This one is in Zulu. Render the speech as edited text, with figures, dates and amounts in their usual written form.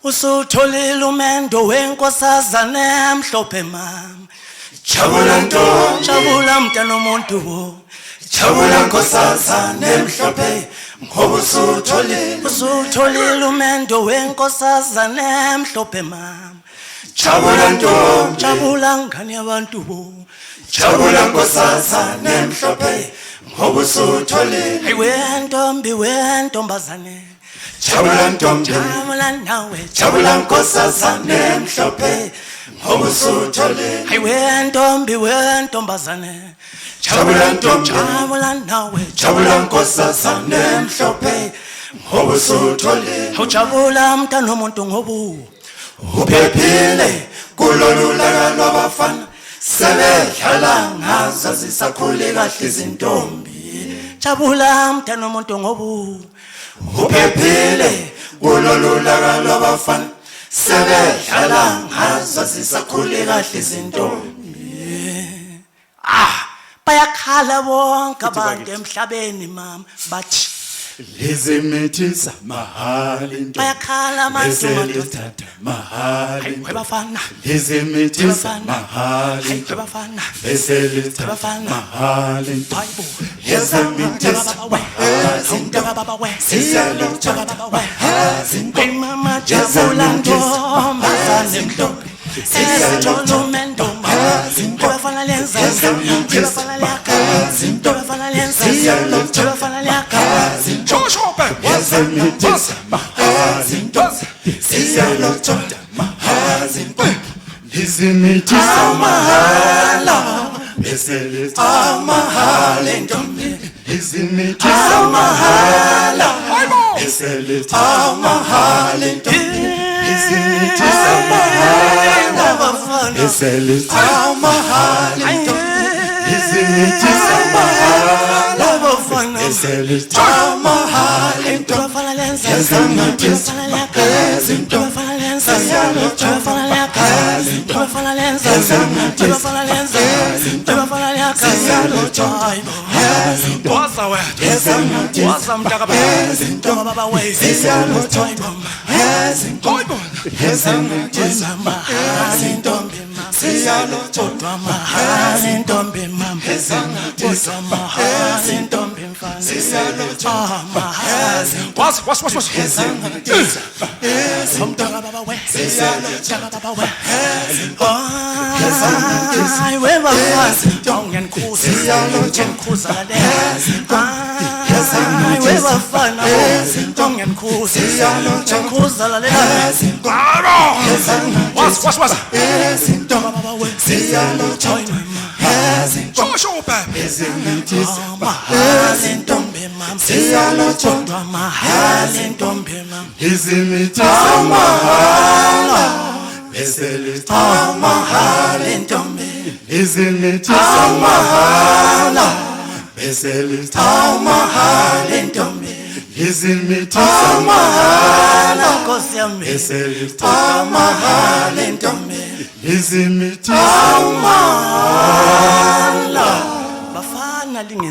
Usutholile umendo wenkosazana emhlophe mama. Jabula ntombi, Jabula mntana omuntu. jabula nkosazana emhlophe, ngoba usutholile umendo wenkosazana emhlophe mama. Jabula ntombi, Jabula ngani yabantu. jabula nkosazana emhlophe, ngoba usutholile. Hey wentombi wentombazane. Jabula ntombi, Jabula nawe. jabula nkosazana emhlophe, ngoba usutholile. Hey wentombi wentombazane. Jabula ntombi, Jabula nawe. jabula nkosazana emhlophe, ngoba usutholile. Awujabula mntana omuntu ngobu. Uphephile kulolu laka lwabafana, sebedlala ngazo zisakhule kahle izintombi. Jabula mntana omuntu ngobu. Uphephile kulolu laka lwabafana, sebedlala ngazo zisakhule kahle izintombi. Bayakhala bonke abantu emhlabeni mama bathi Lezi mithi zamahali ntombi, bayakhala abantu beselithatha mahali ntombi. bafana Lezi mithi zamahali ntombi, bafana beselithatha mahali ntombi. hayibo Lezi mithi hey mama jabula ntombazane mhlophe esitholumendo bafana lenza bafana laka bafana lenza bafana laka Lizimithi amahala, beselithatha amahala ntombi lizimithi amahala, beselithatha amahala ntombi lizimithi amahala, bafana beselithatha amahala lizimithi amahala, bafana beselithatha amahala bafana lenza bafana laka bafana lenza bafana laka bafana lenza bafana lenza bafana laka waza wena waza mntaka baba lizimithi amahala, beselithatha amahala ntombi lizimithi amahala, beselithatha amahala ntombi lizimithi amahala nkosi yami beselithatha amahala ntombi lizimithi amahala bafana